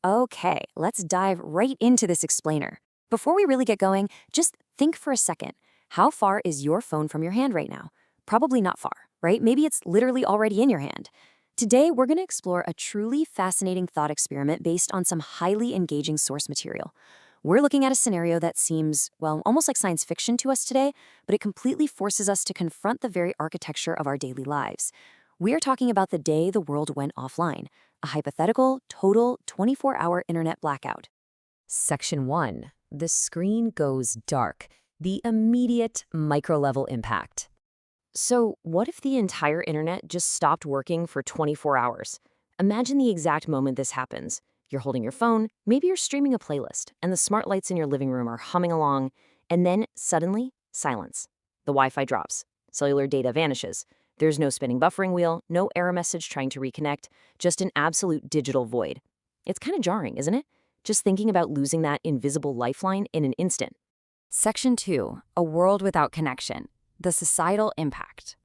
Okay, let's dive right into this explainer. Before we really get going, just think for a second. How far is your phone from your hand right now? Probably not far, right? Maybe it's literally already in your hand. Today, we're going to explore a truly fascinating thought experiment based on some highly engaging source material. We're looking at a scenario that seems, well, almost like science fiction to us today, but it completely forces us to confront the very architecture of our daily lives. We are talking about the day the world went offline, a hypothetical, total 24-hour internet blackout. Section 1. The screen goes dark. The immediate micro-level impact. So, what if the entire internet just stopped working for 24 hours? Imagine the exact moment this happens. You're holding your phone, maybe you're streaming a playlist, and the smart lights in your living room are humming along, and then suddenly, silence. The Wi-Fi drops. Cellular data vanishes. There's no spinning buffering wheel, no error message trying to reconnect, just an absolute digital void. It's kind of jarring, isn't it? Just thinking about losing that invisible lifeline in an instant. Section 2. A world without connection. The societal impact.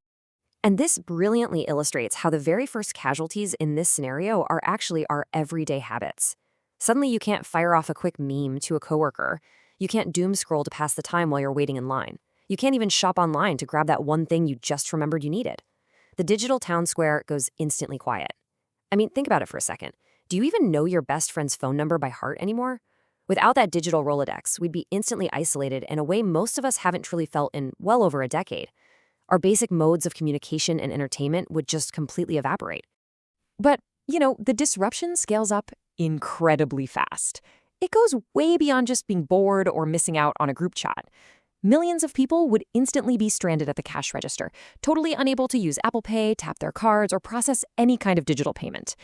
And this brilliantly illustrates how the very first casualties in this scenario are actually our everyday habits. Suddenly you can't fire off a quick meme to a coworker. You can't doom scroll to pass the time while you're waiting in line. You can't even shop online to grab that one thing you just remembered you needed. The digital town square goes instantly quiet. I mean, think about it for a second. Do you even know your best friend's phone number by heart anymore? Without that digital Rolodex, we'd be instantly isolated in a way most of us haven't truly felt in well over a decade. Our basic modes of communication and entertainment would just completely evaporate. But, the disruption scales up incredibly fast. It goes way beyond just being bored or missing out on a group chat. Millions of people would instantly be stranded at the cash register, totally unable to use Apple Pay, tap their cards, or process any kind of digital payment.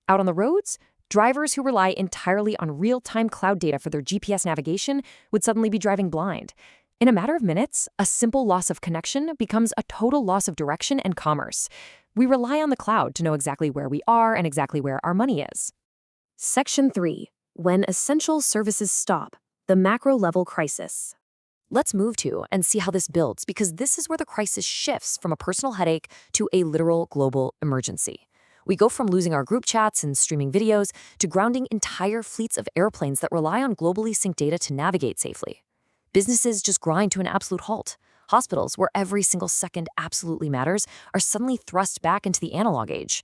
Out on the roads, drivers who rely entirely on real-time cloud data for their GPS navigation would suddenly be driving blind. In a matter of minutes, a simple loss of connection becomes a total loss of direction and commerce. We rely on the cloud to know exactly where we are and exactly where our money is. Section 3. When essential services stop, the macro-level crisis. Let's move to and see how this builds, because this is where the crisis shifts from a personal headache to a literal global emergency. We go from losing our group chats and streaming videos to grounding entire fleets of airplanes that rely on globally synced data to navigate safely. Businesses just grind to an absolute halt. Hospitals, where every single second absolutely matters, are suddenly thrust back into the analog age.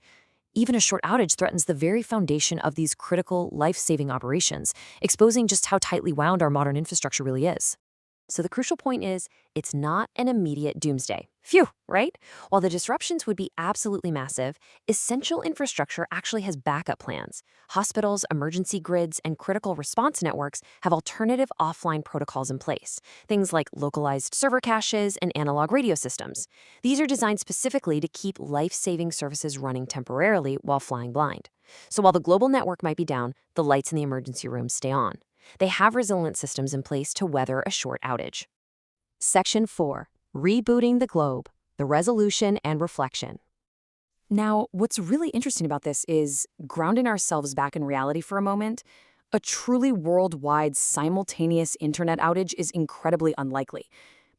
Even a short outage threatens the very foundation of these critical, life-saving operations, exposing just how tightly wound our modern infrastructure really is. So the crucial point is, it's not an immediate doomsday. Phew, right? While the disruptions would be absolutely massive, essential infrastructure actually has backup plans. Hospitals, emergency grids, and critical response networks have alternative offline protocols in place. Things like localized server caches and analog radio systems. These are designed specifically to keep life-saving services running temporarily while flying blind. So while the global network might be down, the lights in the emergency room stay on. They have resilient systems in place to weather a short outage. Section 4. Rebooting the globe, the resolution and reflection. Now, what's really interesting about this is, grounding ourselves back in reality for a moment, a truly worldwide simultaneous internet outage is incredibly unlikely.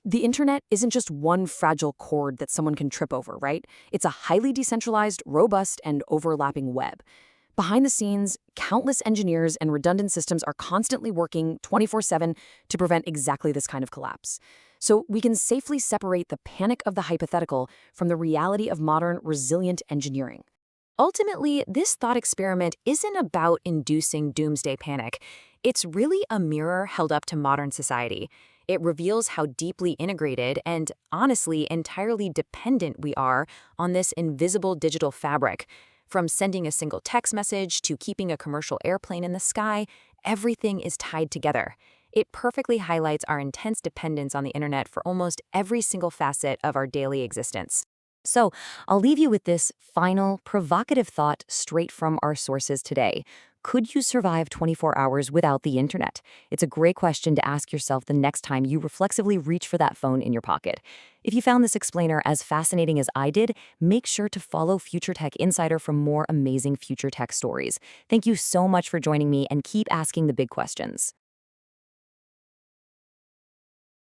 The internet isn't just one fragile cord that someone can trip over, right? It's a highly decentralized, robust, and overlapping web. Behind the scenes, countless engineers and redundant systems are constantly working 24/7 to prevent exactly this kind of collapse. So we can safely separate the panic of the hypothetical from the reality of modern, resilient engineering. Ultimately, this thought experiment isn't about inducing doomsday panic. It's really a mirror held up to modern society. It reveals how deeply integrated and, honestly, entirely dependent we are on this invisible digital fabric. From sending a single text message to keeping a commercial airplane in the sky, everything is tied together. It perfectly highlights our intense dependence on the internet for almost every single facet of our daily existence. So, I'll leave you with this final, provocative thought straight from our sources today. Could you survive 24 hours without the internet? It's a great question to ask yourself the next time you reflexively reach for that phone in your pocket. If you found this explainer as fascinating as I did, make sure to follow Future Tech Insider for more amazing future tech stories. Thank you so much for joining me, and keep asking the big questions.